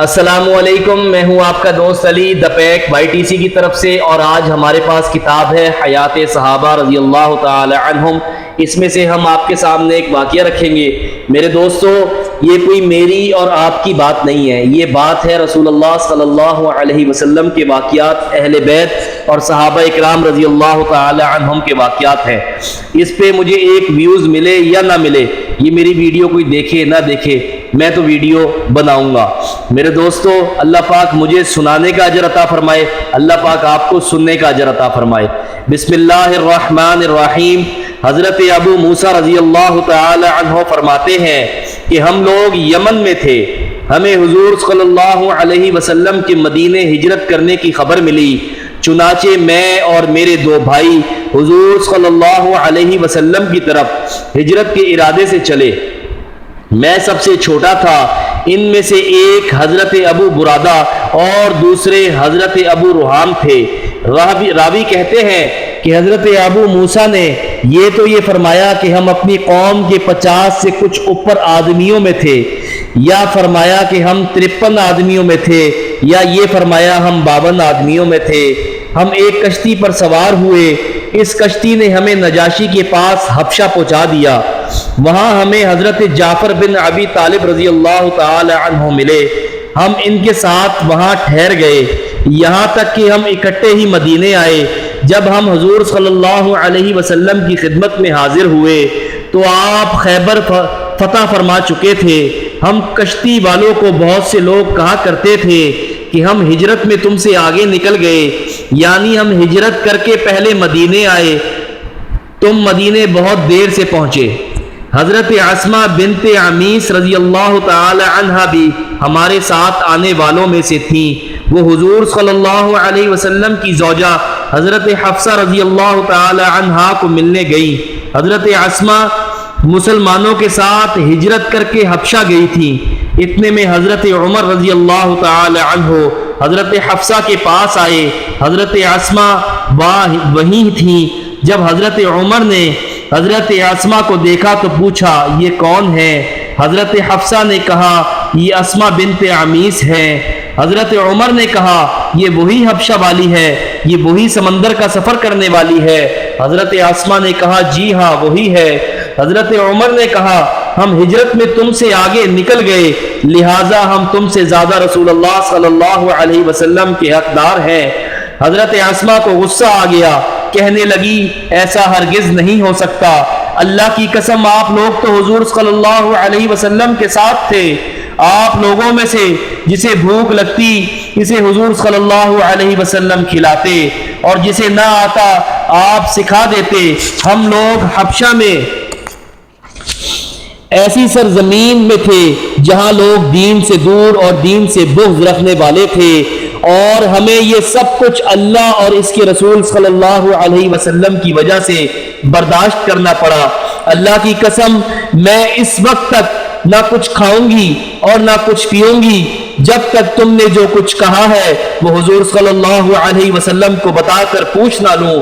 السلام علیکم، میں ہوں آپ کا دوست علی دا پیک YTC کی طرف سے، اور آج ہمارے پاس کتاب ہے حیات صحابہ رضی اللہ تعالی عنہم۔ اس میں سے ہم آپ کے سامنے ایک واقعہ رکھیں گے۔ میرے دوستو، یہ کوئی میری اور آپ کی بات نہیں ہے، یہ بات ہے رسول اللہ صلی اللہ علیہ وسلم کے واقعات، اہل بیت اور صحابہ اکرام رضی اللہ تعالی عنہم کے واقعات ہیں۔ اس پہ مجھے ایک ویوز ملے یا نہ ملے، یہ میری ویڈیو کوئی دیکھے نہ دیکھے، میں تو ویڈیو بناؤں گا۔ میرے دوستو، اللہ پاک مجھے سنانے کا اجر عطا فرمائے، اللہ پاک آپ کو سننے کا اجر عطا فرمائے۔ بسم اللہ الرحمن الرحیم۔ حضرت ابو موسیٰ رضی اللہ تعالی عنہ فرماتے ہیں کہ ہم لوگ یمن میں تھے، ہمیں حضور صلی اللہ علیہ وسلم کے مدینے ہجرت کرنے کی خبر ملی، چنانچہ میں اور میرے دو بھائی حضور صلی اللہ علیہ وسلم کی طرف ہجرت کے ارادے سے چلے۔ میں سب سے چھوٹا تھا، ان میں سے ایک حضرت ابو برادہ اور دوسرے حضرت ابو روحام تھے۔ راوی کہتے ہیں کہ حضرت ابو موسیٰ نے یہ فرمایا کہ ہم اپنی قوم کے 50 سے کچھ اوپر آدمیوں میں تھے، یا فرمایا کہ ہم 53 آدمیوں میں تھے، یا یہ فرمایا ہم 52 آدمیوں میں تھے۔ ہم ایک کشتی پر سوار ہوئے، اس کشتی نے ہمیں نجاشی کے پاس حبشہ پہنچا دیا۔ وہاں ہمیں حضرت جعفر بن ابی طالب رضی اللہ تعالی عنہ ملے، ہم ان کے ساتھ وہاں ٹھہر گئے، یہاں تک کہ ہم اکٹھے ہی مدینے آئے۔ جب ہم حضور صلی اللہ علیہ وسلم کی خدمت میں حاضر ہوئے تو آپ خیبر فتح فرما چکے تھے۔ ہم کشتی والوں کو بہت سے لوگ کہا کرتے تھے کہ ہم ہجرت میں تم سے آگے نکل گئے، یعنی ہم ہجرت کر کے پہلے مدینے آئے، تم مدینے بہت دیر سے پہنچے۔ حضرت عصمہ بنت عمیس رضی اللہ تعالی عنہا بھی ہمارے ساتھ آنے والوں میں سے تھیں۔ وہ حضور صلی اللہ علیہ وسلم کی زوجہ حضرت حفصہ رضی اللہ تعالی عنہا کو ملنے گئی۔ حضرت عصمہ مسلمانوں کے ساتھ ہجرت کر کے حبشہ گئی تھی۔ اتنے میں حضرت عمر رضی اللہ تعالی عنہ حضرت حفصہ کے پاس آئے۔ حضرت عصمہ وہیں تھی۔ جب حضرت عمر نے حضرت عصمہ کو دیکھا تو پوچھا، یہ کون ہے؟ حضرت حفصہ نے کہا، یہ عصمہ بنت عمیس ہے۔ حضرت عمر نے کہا، یہ وہی حبشہ والی ہے، یہ وہی سمندر کا سفر کرنے والی ہے؟ حضرت عصمہ نے کہا، جی ہاں وہی ہے۔ حضرت عمر نے کہا، ہم ہجرت میں تم سے آگے نکل گئے، لہٰذا ہم تم سے زیادہ رسول اللہ صلی اللہ علیہ وسلم کے حقدار ہیں۔ حضرت عصمہ کو غصہ آ گیا، کہنے لگی، ایسا ہرگز نہیں ہو سکتا، اللہ کی قسم آپ لوگ تو حضور صلی اللہ علیہ وسلم کے ساتھ تھے، آپ لوگوں میں سے جسے بھوک لگتی اسے حضور صلی اللہ علیہ وسلم کھلاتے، اور جسے نہ آتا آپ سکھا دیتے۔ ہم لوگ حبشہ میں ایسی سرزمین میں تھے جہاں لوگ دین سے دور اور دین سے بغض رکھنے والے تھے، اور ہمیں یہ سب کچھ اللہ اور اس کے رسول صلی اللہ علیہ وسلم کی وجہ سے برداشت کرنا پڑا۔ اللہ کی قسم، میں اس وقت تک نہ کچھ کھاؤں گی اور نہ کچھ پیوں گی جب تک تم نے جو کچھ کہا ہے وہ حضور صلی اللہ علیہ وسلم کو بتا کر پوچھ نہ لوں،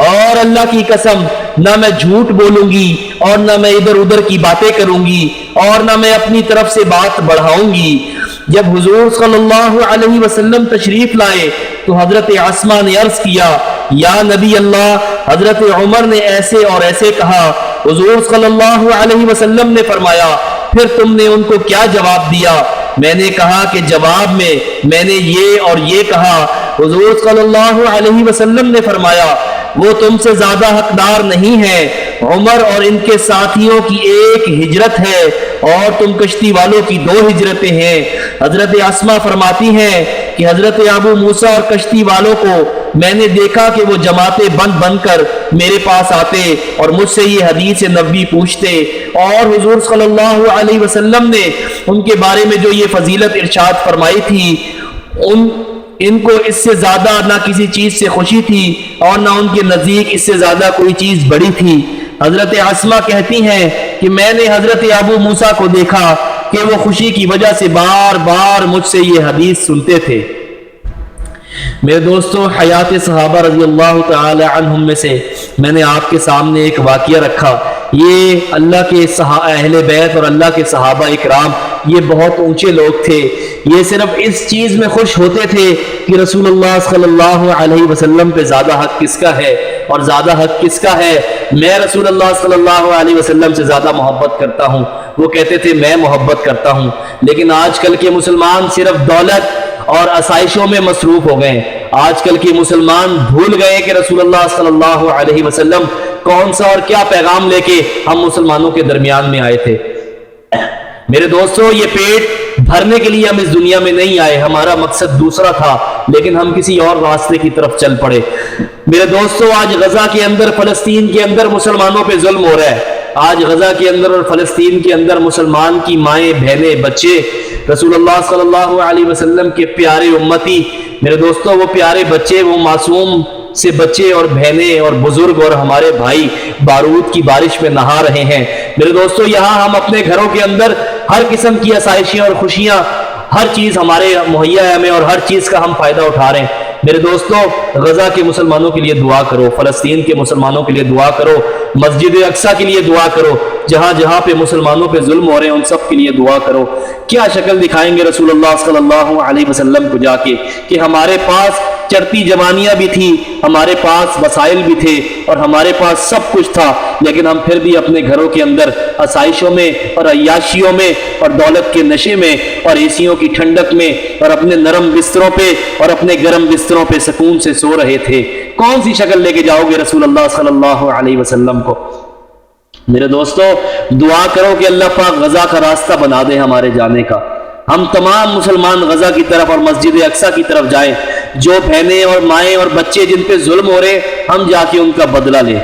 اور اللہ کی قسم نہ میں جھوٹ بولوں گی اور نہ میں ادھر ادھر کی باتیں کروں گی اور نہ میں اپنی طرف سے بات بڑھاؤں گی۔ جب حضور صلی اللہ علیہ وسلم تشریف لائے تو حضرت عصمہ نے عرض کیا، یا نبی اللہ، حضرت عمر نے ایسے اور ایسے کہا۔ حضور صلی اللہ علیہ وسلم نے فرمایا، پھر تم نے ان کو کیا جواب دیا؟ میں نے کہا کہ جواب میں نے یہ اور یہ کہا۔ حضور صلی اللہ علیہ وسلم نے فرمایا، وہ تم سے زیادہ حقدار نہیں ہے، عمر اور ان کے ساتھیوں کی ایک ہجرت ہے اور تم کشتی والوں کی 2 ہجرتیں ہیں۔ حضرت عصمہ فرماتی ہیں کہ حضرت ابو موسیٰ اور کشتی والوں کو میں نے دیکھا کہ وہ جماعتیں بن کر میرے پاس آتے اور مجھ سے یہ حدیث نبوی پوچھتے، اور حضور صلی اللہ علیہ وسلم نے ان کے بارے میں جو یہ فضیلت ارشاد فرمائی تھی، ان کو اس سے زیادہ نہ کسی چیز سے خوشی تھی اور نہ ان کے نزدیک اس سے زیادہ کوئی چیز بڑی تھی۔ حضرت عصمہ کہتی ہیں کہ میں نے حضرت ابو موسیٰ کو دیکھا کہ وہ خوشی کی وجہ سے بار بار مجھ سے یہ حدیث سنتے تھے۔ میرے دوستو، حیات صحابہ رضی اللہ تعالی عنہم میں سے میں نے آپ کے سامنے ایک واقعہ رکھا۔ یہ اللہ کے اہل بیت اور اللہ کے صحابہ اکرام یہ بہت اونچے لوگ تھے. یہ صرف اس چیز میں خوش ہوتے تھے کہ رسول اللہ صلی اللہ علیہ وسلم پہ زیادہ حق کس کا ہے اور زیادہ حق کس کا ہے. میں رسول اللہ صلی اللہ علیہ وسلم سے زیادہ محبت کرتا ہوں. وہ کہتے تھے میں محبت کرتا ہوں. لیکن آج کل کے مسلمان صرف دولت اور آسائشوں میں مصروف ہو گئے. آج کل کے مسلمان بھول گئے کہ رسول اللہ صلی اللہ علیہ وسلم کون سا اور کیا پیغام لے کے ہم مسلمانوں کے درمیان میں آئے تھے. میرے دوستو، یہ پیٹ بھرنے کے لیے ہم اس دنیا میں نہیں آئے. ہمارا مقصد دوسرا تھا، لیکن ہم کسی اور راستے کی طرف چل پڑے. میرے دوستو، آج غزہ کے اندر، فلسطین کے اندر مسلمانوں پہ ظلم ہو رہا ہے. آج غزہ کے اندر اور فلسطین کے اندر مسلمان کی مائیں، بہنیں، بچے، رسول اللہ صلی اللہ علیہ وسلم کے پیارے امتی، میرے دوستو، وہ پیارے بچے، وہ معصوم سے بچے اور بہنیں اور بزرگ اور ہمارے بھائی بارود کی بارش میں نہا رہے ہیں. میرے دوستو، یہاں ہم اپنے گھروں کے اندر ہر قسم کی آسائشیں اور خوشیاں، ہر چیز ہمارے مہیا ہے ہمیں، اور ہر چیز کا ہم فائدہ اٹھا رہے ہیں. میرے دوستو، غزہ کے مسلمانوں کے لیے دعا کرو، فلسطین کے مسلمانوں کے لیے دعا کرو، مسجد اقصیٰ کے لیے دعا کرو، جہاں جہاں پہ مسلمانوں پہ ظلم ہو رہے ہیں ان سب کے لیے دعا کرو. کیا شکل دکھائیں گے رسول اللہ صلی اللہ علیہ وسلم کو جا کے کہ ہمارے پاس چڑھتی جوانیاں بھی تھی، ہمارے پاس وسائل بھی تھے اور ہمارے پاس سب کچھ تھا، لیکن ہم پھر بھی اپنے گھروں کے اندر آسائشوں میں اور عیاشیوں میں اور دولت کے نشے میں اور ایسیوں کی ٹھنڈک میں اور اپنے نرم بستروں پہ اور اپنے گرم بستروں پہ سکون سے سو رہے تھے. کون سی شکل لے کے جاؤ گے رسول اللہ صلی اللہ علیہ وسلم کو؟ میرے دوستو، دعا کرو کہ اللہ پاک غزہ کا راستہ بنا دے ہمارے جانے کا. ہم تمام مسلمان غزہ کی طرف اور مسجد اقصیٰ کی طرف جائیں. جو بہنیں اور مائیں اور بچے جن پہ ظلم ہو رہے، ہم جا کے ان کا بدلہ لیں.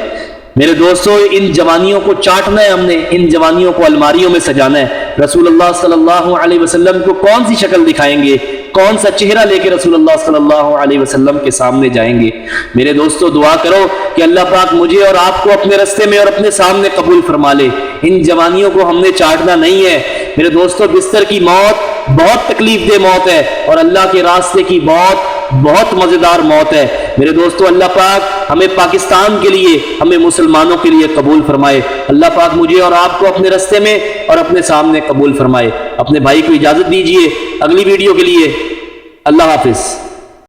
میرے دوستو، ان جوانیوں کو چاٹنا ہے، ہم نے ان جوانیوں کو الماریوں میں سجانا ہے. رسول اللہ صلی اللہ علیہ وسلم کو کون سی شکل دکھائیں گے؟ کون سا چہرہ لے کے رسول اللہ صلی اللہ علیہ وسلم کے سامنے جائیں گے؟ میرے دوستو، دعا کرو کہ اللہ پاک مجھے اور آپ کو اپنے راستے میں اور اپنے سامنے قبول فرما لے. ان جوانیوں کو ہم نے چاٹنا نہیں ہے. میرے دوستو، بستر کی موت بہت تکلیف دہ موت ہے اور اللہ کے راستے کی موت بہت مزیدار موت ہے. میرے دوستو، اللہ پاک ہمیں پاکستان کے لیے، ہمیں مسلمانوں کے لیے قبول فرمائے. اللہ پاک مجھے اور آپ کو اپنے راستے میں اور اپنے سامنے قبول فرمائے. اپنے بھائی کو اجازت دیجیے اگلی ویڈیو کے لیے. اللہ حافظ.